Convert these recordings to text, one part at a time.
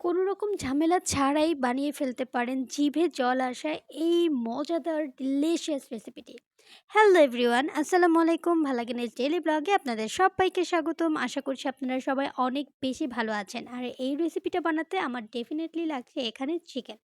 কোনো রকম ঝামেলা ছাড়াই বানিয়ে ফেলতে পারেন জিভে জল আসা এই মজাদার ডিলিশিয়াস রেসিপিটি। হ্যালো এভরিওয়ান, আসসালামু আলাইকুম। ভালাগিনের ডেইলি ব্লগে আপনাদের সবাইকে স্বাগতম। আশা করছি আপনারা সবাই অনেক বেশি ভালো আছেন। আর এই রেসিপিটা বানাতে আমার ডেফিনেটলি লাগছে এখানে চিকেন।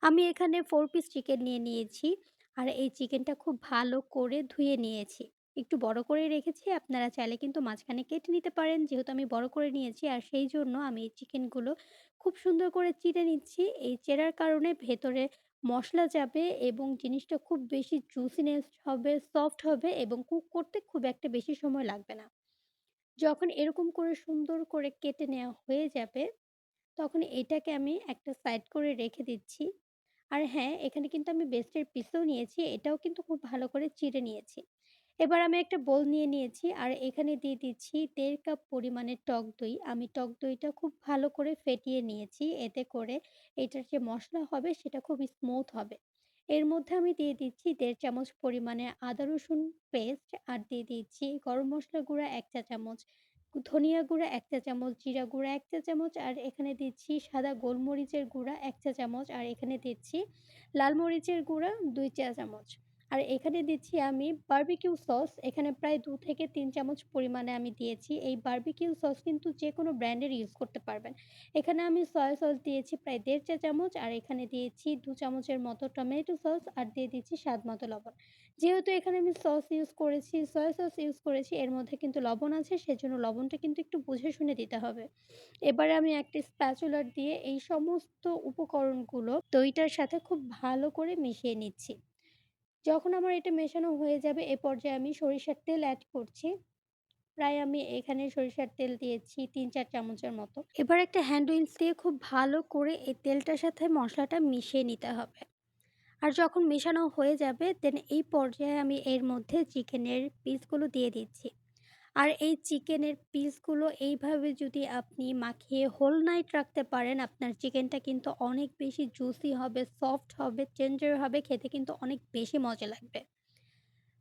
আমি এখানে 4 পিস চিকেন নিয়ে নিয়েছি। আর এই চিকেনটা খুব ভালো করে ধুয়ে নিয়েছি। একটু বড় করে রেখেছি, আপনারা চাইলে কিন্তু মাঝখানে কেটে নিতে পারেন। যেহেতু আমি বড় করে নিয়েছি আর সেই জন্য আমি এই চিকেনগুলো খুব সুন্দর করে চিড়ে নিচ্ছি। এই চেড়ার কারণে ভেতরে মসলা যাবে এবং জিনিসটা খুব বেশি জুসিনেস হবে, সফট হবে এবং কুক করতে খুব একটা বেশি সময় লাগবে না। যখন এরকম করে সুন্দর করে কেটে নেওয়া হয়ে যাবে, তখন এটাকে আমি একটা সাইড করে রেখে দিচ্ছি। আর হ্যাঁ, এখানে কিন্তু আমি বেস্টের পিসও নিয়েছি। এটাও কিন্তু খুব ভালো করে চিড়ে নিয়েছি। এবার আমি একটা বোল নিয়ে নিয়েছি আর এখানে দিয়ে দিচ্ছি ১.৫ কাপ পরিমাণে টক দই। আমি টক দইটা খুব ভালো করে ফেটিয়ে নিয়েছি। এতে করে এটার যে মসলা হবে সেটা খুব স্মুথ হবে। এর মধ্যে আমি দিয়ে দিচ্ছি ১.৫ চামচ পরিমাণে আদা রসুন পেস্ট আর দিয়ে দিচ্ছি গরম মসলা গুঁড়া ১ চা চামচ, ধনিয়া গুঁড়া ১ চা চামচ, জিরা গুঁড়া ১ চা চামচ আর এখানে দিচ্ছি সাদা গোলমরিচের গুঁড়া ১ চা চামচ আর এখানে দিচ্ছি লাল মরিচের গুঁড়া ২ চা চামচ। আর এখানে দিচ্ছি আমি বারবিকিউ সস। এখানে প্রায় ২ থেকে ৩ চামচ পরিমাণে আমি দিয়েছি। এই বারবিকিউ সস কিন্তু যেকোনো ব্র্যান্ডের ইউজ করতে পারবেন। এখানে আমি সয়া সস দিয়েছি প্রায় ১.৫ চা চামচ আর এখানে দিয়েছি ২ চামচের মতো টমেটো সস আর দিয়ে দিচ্ছি স্বাদ মতো লবণ। যেহেতু এখানে আমি সস ইউজ করেছি, সয়া সস ইউজ করেছি, এর মধ্যে কিন্তু লবণ আছে, সেজন্য লবণটা কিন্তু একটু বুঝে শুনে দিতে হবে। এবারে আমি একটা স্প্যাচুলার দিয়ে এই সমস্ত উপকরণগুলো দইটার সাথে খুব ভালো করে মিশিয়ে নিচ্ছি। যখন আমার এটা মেশানো হয়ে যাবে, এ পর্যায়ে আমি সরিষার তেল এড করছি। প্রায় আমি এখানে সরিষার তেল দিয়েছি ৩-৪ চামচের মতো। এবার একটা হ্যান্ড উইলস দিয়ে খুব ভালো করে এই তেলটার সাথে মসলাটা মিশিয়ে নিতে হবে। আর যখন মেশানো হয়ে যাবে দেন এই পর্যায়ে আমি এর মধ্যে চিকেনের পিসগুলো দিয়ে দিচ্ছি। আর এই চিকেনের পিসগুলো এইভাবে যদি আপনি মাখিয়ে হোল নাইট রাখতে পারেন, আপনার চিকেনটা কিন্তু অনেক বেশি জুসি হবে, সফট হবে, টেন্ডার হবে, খেতে কিন্তু অনেক বেশি মজা লাগবে।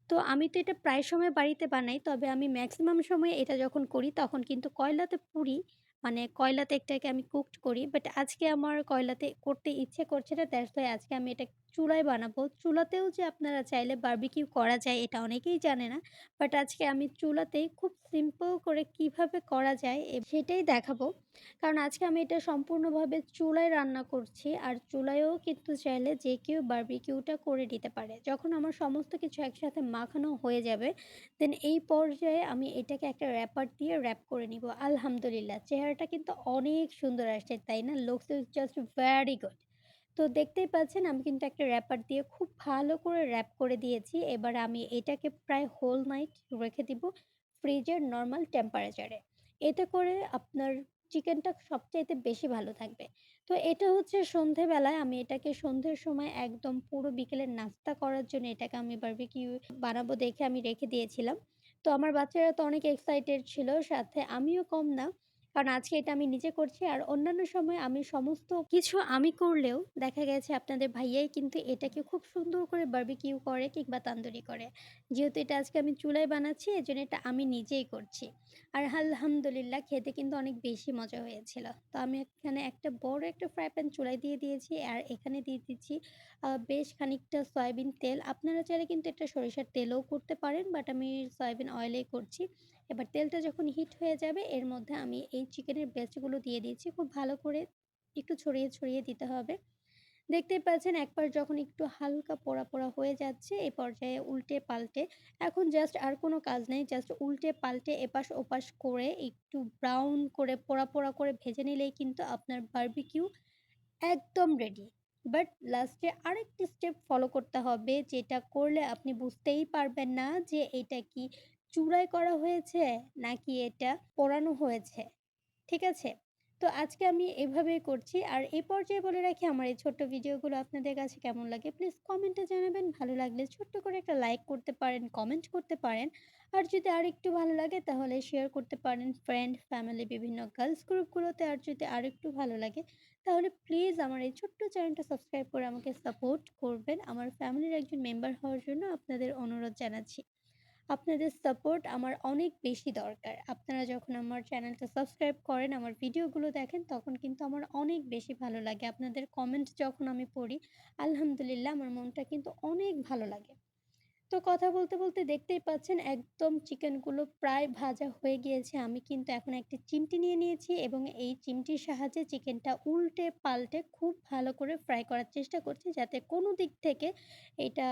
তো আমি তো এটা প্রায় সময় বাড়িতে বানাই। তবে আমি মেক্সিমাম সময় এটা যখন করি তখন কিন্তু কয়লাতে পুড়ি। মানে কয়লাতে এটাকে আমি কুকড করি। বাট আজকে আমার কয়লাতে করতে ইচ্ছে করছে না। দ্যাটস ওয়াই আজকে আমি এটা চুলায় বানাবো। চুলাতেও যে আপনারা চাইলে বারবিকিউ করা যায় এটা অনেকেই জানে না। বাট আজকে আমি চুলাতেই খুব সিম্পল করে কিভাবে করা যায় সেটাই দেখাবো। কারণ আজকে আমি এটা সম্পূর্ণভাবে চুলায় রান্না করছি। আর চুলায়ও কিন্তু চাইলে যে কেউ বারবিকিউটা করে নিতে পারে। যখন আমার সমস্ত কিছু একসাথে মাখানো হয়ে যাবে, দেন এই পর্যায়ে আমি এটাকে একটা র‍্যাপার দিয়ে র‍্যাপ করে নিব। আলহামদুলিল্লাহ, চেহারাটা কিন্তু অনেক সুন্দর আসছে, তাই না? Looks is just very good. তো দেখতেই পাচ্ছেন আমি কিন্তু একটা র‍্যাপার দিয়ে খুব ভালো করে র‍্যাপ করে দিয়েছি। এবার আমি এটাকে প্রায় হোল নাইট রেখে দিব ফ্রিজের নরমাল টেম্পারেচারে। এতে করে আপনার চিকেনটা সবচাইতে বেশি ভালো থাকবে। তো এটা হচ্ছে সন্ধেবেলায় আমি এটাকে সন্ধ্যের সময় একদম পুরো বিকেলের নাস্তা করার জন্য এটাকে আমি বারবিকিউ বানাবো দেখে আমি রেখে দিয়েছিলাম। তো আমার বাচ্চারা তো অনেক এক্সাইটেড ছিল, সাথে আমিও কম না। কারণ আজকে এটা আমি নিজে করছি আর অন্যান্য সময় আমি সমস্ত কিছু আমি করলেও দেখা গেছে আপনাদের ভাইয়াই কিন্তু এটাকে খুব সুন্দর করে বারবিকিউ করে কিংবা তান্দুরি করে। যেহেতু এটা আজকে আমি চুলায় বানাচ্ছি এজন্য এটা আমি নিজেই করছি। আর আলহামদুলিল্লাহ খেতে কিন্তু অনেক বেশি মজা হয়েছিল। তো আমি এখানে একটা বড় একটা ফ্রাই প্যান চুলায় দিয়ে দিয়েছি আর এখানে দিয়ে দিচ্ছি বেশ খানিকটা সয়াবিন তেল। আপনারা চাইলে কিন্তু এটা সরিষার তেলেও করতে পারেন, বাট আমি সয়াবিন অয়েলেই করছি। এবার তেলটা যখন হিট হয়ে যাবে এর মধ্যে আমি এই চিকেনের ব্রেস্টগুলো দিয়ে দিচ্ছি। খুব ভালো করে একটু ছড়িয়ে, ছড়িয়ে দিতে হবে। দেখতেই পাচ্ছেন একবার যখন একটু হালকা পোড়া, পোড়া হয়ে যাচ্ছে এ পর্যায়ে উল্টে পাল্টে এখন জাস্ট আর কোনো কাজ নেই। জাস্ট উল্টে পাল্টে এপাশ ওপাশ করে একটু ব্রাউন করে পোড়া, পোড়া করে ভেজে নিলেই কিন্তু আপনার বারবিকিউ একদম রেডি। বাট লাস্টে আরেকটি স্টেপ ফলো করতে হবে, যেটা করলে আপনি বুঝতেই পারবেন না যে এটা কি চূড়ায় করা হয়েছে নাকি এটা পোড়ানো হয়েছে। ঠিক আছে? তো আজকে আমি এভাবেই করছি। আর এই পর্যায়ে বলে রাখি আমার এই ছোট্ট ভিডিওগুলো আপনাদের কাছে কেমন লাগে প্লিজ কমেন্টে জানাবেন। ভালো লাগলে ছোট্ট করে একটা লাইক করতে পারেন, কমেন্ট করতে পারেন। আর যদি আরেকটু ভালো লাগে তাহলে শেয়ার করতে পারেন ফ্রেন্ড, ফ্যামিলি, বিভিন্ন গার্লস গ্রুপগুলোতে। আর যদি আরেকটু ভালো লাগে তাহলে প্লিজ আমার এই ছোট্ট চ্যানেলটা সাবস্ক্রাইব করে আমাকে সাপোর্ট করবেন। আমার ফ্যামিলির একজন মেম্বার হওয়ার জন্য আপনাদের অনুরোধ জানাচ্ছি। আপনাদের সাপোর্ট আমার অনেক বেশি দরকার। আপনারা যখন আমার চ্যানেলটা সাবস্ক্রাইব করেন, আমার ভিডিওগুলো দেখেন, তখন কিন্তু আমার অনেক বেশি ভালো লাগে। আপনাদের কমেন্ট যখন আমি পড়ি, আলহামদুলিল্লাহ আমার মনটা কিন্তু অনেক ভালো লাগে। তো কথা বলতে, বলতে দেখতেই পাচ্ছেন একদম চিকেনগুলো প্রায় ভাজা হয়ে গিয়েছে। আমি কিন্তু এখন একটি চিমটি নিয়ে নিয়েছি এবং এই চিমটির সাহায্যে চিকেনটা উল্টে পাল্টে খুব ভালো করে ফ্রাই করার চেষ্টা করছি, যাতে কোনো দিক থেকে এটা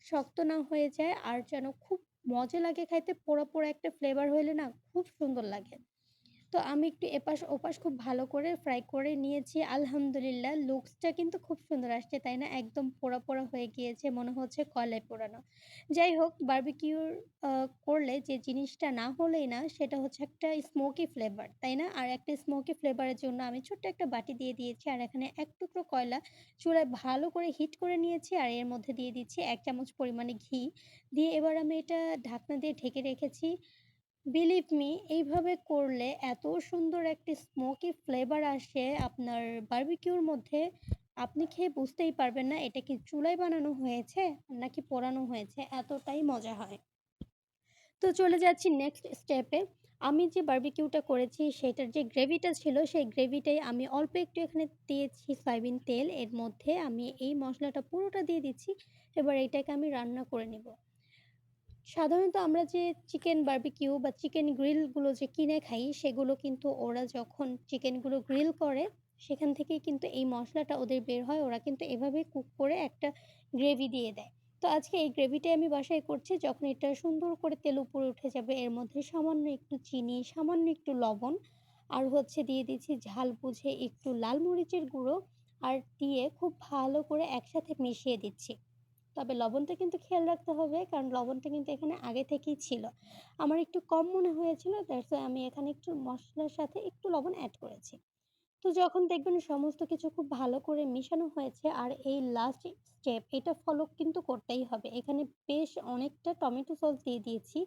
শক্ত না হয়ে যায় আর যেন খুব মজা লাগে খাইতে। পোড়া, পোড়া একটা ফ্লেভার হইলে না খুব সুন্দর লাগে। তো আমি একটু এপাশ ওপাশ খুব ভালো করে ফ্রাই করে নিয়েছি। আলহামদুলিল্লাহ লুকসটা কিন্তু খুব সুন্দর আসছে, তাই না? একদম পোড়া, পোড়া হয়ে গিয়েছে। মনে হচ্ছে কয়লায় পোড়ানো। যাই হোক বারবিকিউর আ করলে যে জিনিসটা না হলেই না সেটা হচ্ছে একটা স্মোকি ফ্লেভার, তাই না? আর একটা স্মোকি ফ্লেভারের জন্য আমি ছোট্ট একটা বাটি দিয়ে দিয়েছি। আর এখানে ১ টুকরো কয়লা চুলায় ভালো করে হিট করে নিয়েছি। আর এর মধ্যে দিয়ে দিচ্ছি ১ চামচ পরিমাণে ঘি। দিয়ে এবার আমি এটা ঢাকনা দিয়ে ঢেকে রেখেছি। বিলিভ মি এইভাবে করলে এত সুন্দর একটি স্মোকি ফ্লেভার আসে আপনার বারবিকিউর মধ্যে, আপনি খেয়ে বুঝতেই পারবেন না এটা কি চুলায় বানানো হয়েছে নাকি পোড়ানো হয়েছে, এতটাই মজা হয়। তো চলে যাচ্ছি নেক্সট স্টেপে। আমি যে বারবিকিউটা করেছি সেটার যে গ্রেভিটা ছিল সেই গ্রেভিটাই আমি অল্প একটু এখানে দিয়েছি সয়াবিন তেল। এর মধ্যে আমি এই মসলাটা পুরোটা দিয়ে দিচ্ছি। এবার এটাকে আমি রান্না করে নেব। সাধারণত আমরা যে চিকেন বারবিকিউ বা চিকেন গ্রিলগুলো যে কিনে খাই, সেগুলো কিন্তু ওরা যখন চিকেনগুলো গ্রিল করে, সেখান থেকেই কিন্তু এই মসলাটা ওদের বের হয়। ওরা কিন্তু এভাবেই কুক করে একটা গ্রেভি দিয়ে দেয়। তো আজকে এই গ্রেভিটাই আমি বাসায় করছি। যখন এটা সুন্দর করে তেল উপরে উঠে যাবে, এর মধ্যে সামান্য একটু চিনি, সামান্য একটু লবণ আর হচ্ছে দিয়ে দিচ্ছি ঝাল বুঝে একটু লাল মরিচের গুঁড়ো আর দিয়ে খুব ভালো করে একসাথে মিশিয়ে দিচ্ছি। তবে লবণটা কিন্তু খেয়াল রাখতে হবে, কারণ লবণটা কিন্তু এখানে আগে থেকেই ছিল। আমার একটু কম মনে হয়েছিল, দ্যাটস ওয়াই আমি এখানে একটু মসলার সাথে একটু লবণ এড করেছি। তো যখন দেখবেন সমস্ত কিছু খুব ভালো করে মিশানো হয়েছে আর এই লাস্ট স্টেপ এটা ফলো কিন্তু করতেই হবে। এখানে বেশ অনেকটা টমেটো সস দিয়ে দিয়েছি।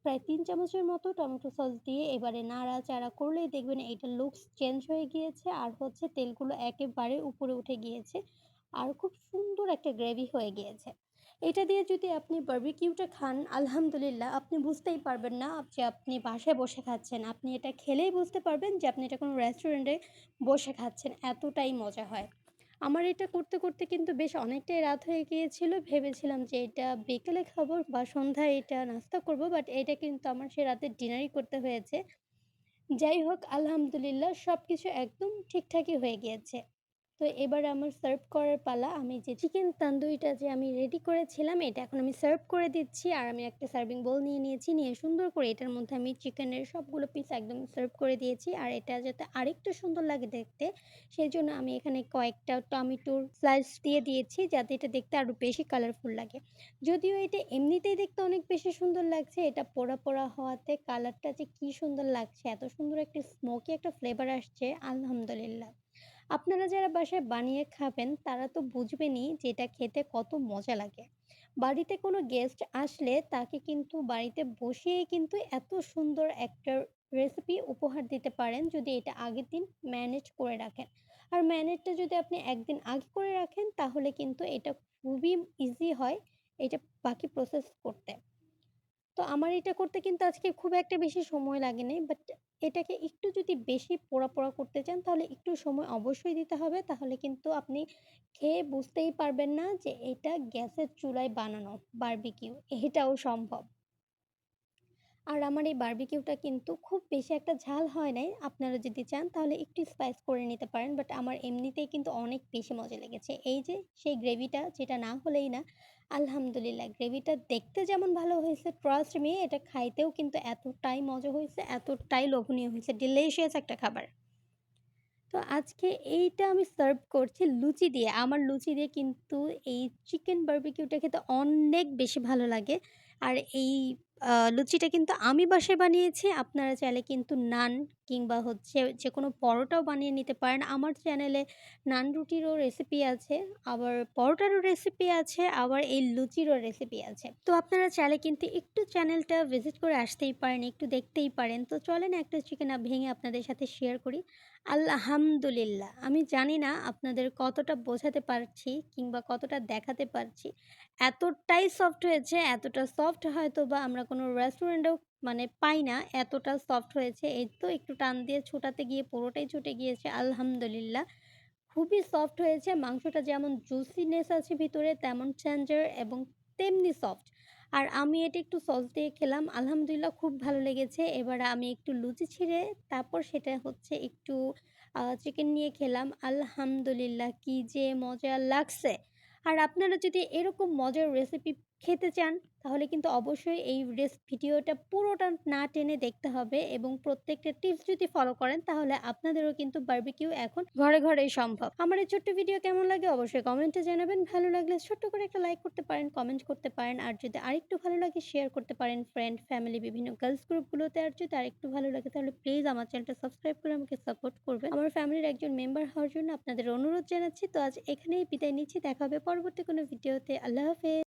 প্রায় ৩ চামচের মতো টমেটো সস দিয়ে এবারে নাড়াচাড়া করলেই দেখবেন এইটার লুকস চেঞ্জ হয়ে গিয়েছে আর হচ্ছে তেলগুলো একেবারে উপরে উঠে গিয়েছে। আর খুব সুন্দর একটা গ্রেভি হয়ে গিয়েছে। এটা দিয়ে যদি আপনি বারবিকিউটা খান, আলহামদুলিল্লাহ আপনি বুঝতেই পারবেন না যে আপনি বাসায় বসে খাচ্ছেন। আপনি এটা খেলেই বুঝতে পারবেন যে আপনি এটা কোনো রেস্টুরেন্টে বসে খাচ্ছেন, এতটাই মজা হয়। আমার এটা করতে, করতে কিন্তু বেশ অনেকটাই রাত হয়ে গিয়েছিল। ভেবেছিলাম যে এটা বিকেলে খাবো বা সন্ধ্যায় এটা নাস্তা করব। বাট এটা কিন্তু আমার সে রাতের ডিনারই করতে হয়েছে। যাই হোক আলহামদুলিল্লাহ সবকিছু একদম ঠিকঠাকই হয়ে গিয়েছে। তো এবার আমার সার্ভ করার পালা। আমি যে চিকেন তান্দুরিটা যে আমি রেডি করেছিলাম, এটা এখন আমি সার্ভ করে দিচ্ছি। আর আমি একটা সার্ভিং বোল নিয়ে নিয়েছি। নিয়ে সুন্দর করে এটার মধ্যে আমি চিকেনের সবগুলো পিস একদম সার্ভ করে দিয়েছি। আর এটা যাতে আরেকটু সুন্দর লাগে দেখতে, সেজন্য আমি এখানে কয়েকটা টমেটোর স্লাইস দিয়ে দিয়েছি, যাতে এটা দেখতে আরও বেশি কালারফুল লাগে। যদিও এটা এমনিতেই দেখতে অনেক বেশি সুন্দর লাগছে, এটা পোড়া, পোড়া হওয়াতে কালারটা যে কি সুন্দর লাগছে, এত সুন্দর একটা স্মোকি একটা ফ্লেভার আসছে, আলহামদুলিল্লাহ। আপনারা যারা বাসায় বানিয়ে খাবেন তারা তো বুঝবেনই যে এটা খেতে কত মজা লাগে। বাড়িতে কোনো গেস্ট আসলে তাকে কিন্তু বাড়িতে বসিয়েই কিন্তু এত সুন্দর একটা রেসিপি উপহার দিতে পারেন যদি এটা আগের দিন ম্যানেজ করে রাখেন। আর ম্যানেজটা যদি আপনি একদিন আগে করে রাখেন তাহলে কিন্তু এটা খুবই ইজি হয় এটা বাকি প্রসেস করতে। তো আমার এটা করতে কিন্তু আজকে খুব একটা বেশি সময় লাগেনি। বাট এটাকে একটু যদি বেশি পোড়া, পোড়া করতে চান তাহলে একটু সময় অবশ্যই দিতে হবে। তাহলে কিন্তু আপনি খেয়ে বুঝতেই পারবেন না যে এটা গ্যাসের চুলায় বানানো বারবিকিউ, এটাও সম্ভব। আর আমার এই বারবিকিউটা কিন্তু খুব বেশি একটা ঝাল হয় নাই। আপনারা যদি চান তাহলে একটু স্পাইস করে নিতে পারেন। বাট আমার এমনিতেই কিন্তু অনেক বেশি মজা লেগেছে। এই যে সেই গ্রেভিটা যেটা না হলেই না। আলহামদুলিল্লাহ গ্রেভিটা দেখতে যেমন ভালো হয়েছে, ট্রাস্ট মি এটা খাইতেও কিন্তু এতটাই মজা হয়েছে, এতটাই লোভনীয় হয়েছে। ডিলিশিয়াস একটা খাবার। তো আজকে এইটা আমি সার্ভ করছি লুচি দিয়ে। আমার লুচি দিয়ে কিন্তু এই চিকেন বারবিকিউটা খেতে অনেক বেশি ভালো লাগে। আর এই লুচিটা কিন্তু আমি বাসায় বানিয়েছি। আপনারা চাইলে কিন্তু নান কিংবা হচ্ছে যে কোনো পরোটাও বানিয়ে নিতে পারেন। আমার চ্যানেলে নান রুটিরও রেসিপি আছে, আবার পরোটারও রেসিপি আছে, আবার এই লুচিরও রেসিপি আছে। তো আপনারা চাইলে কিন্তু একটু চ্যানেলটা ভিজিট করে আসতেই পারেন, একটু দেখতেই পারেন। তো চলেন একটা চিকেন ভেঙে আপনাদের সাথে শেয়ার করি। আলহামদুলিল্লাহ, আমি জানি না আপনাদের কতটা বোঝাতে পারছি কিংবা কতটা দেখাতে পারছি। এতটাই সফট হয়েছে, এতটা সফট হয়তোবা আমরা কোনো রেস্টুরেন্টেও মানে পাই না, এতটা সফট হয়েছে। এই তো একটু টান দিয়ে ছোটাতে গিয়ে পুরোটাই ছুটে গিয়েছে। আলহামদুলিল্লাহ, খুবই সফট হয়েছে। মাংসটা যেমন জুসিনেস আছে ভিতরে, তেমন টেন্ডার এবং তেমনি সফট। আর আমি এটা একটু সস দিয়ে খেলাম। আলহামদুলিল্লাহ, খুব ভালো লেগেছে। এবারে আমি একটু লুচি ছিঁড়ে তারপর সেটা হচ্ছে একটু চিকেন নিয়ে খেলাম। আলহামদুলিল্লাহ, কি যে মজা লাগছে! আর আপনারা যদি এরকম মজার রেসিপি খেতে চান, তাহলে কিন্তু অবশ্যই এই ভিডিওটা পুরোটা না টেনে দেখতে হবে এবং প্রত্যেকটা টিপস যদি ফলো করেন, তাহলে আপনাদেরও কিন্তু বারবিকিউ এখন ঘরে ঘরেই সম্ভব। আমার এই ছোট্ট ভিডিও কেমন লাগে অবশ্যই কমেন্টে জানাবেন। ভালো লাগলে ছোট্ট করে একটা লাইক করতে পারেন, কমেন্ট করতে পারেন। আর যদি আরেকটু ভালো লাগে শেয়ার করতে পারেন ফ্রেন্ড, ফ্যামিলি, বিভিন্ন গার্লস গ্রুপগুলোতে। আর যদি আরেকটু ভালো লাগে তাহলে প্লিজ আমার চ্যানেলটা সাবস্ক্রাইব করে আমাকে সাপোর্ট করবেন। আমার ফ্যামিলির একজন মেম্বার হওয়ার জন্য আপনাদের অনুরোধ জানাচ্ছি। তো আজ এখানেই বিদায় নিচ্ছি। দেখা হবে পরবর্তী কোনো ভিডিওতে। আল্লাহ হাফেজ।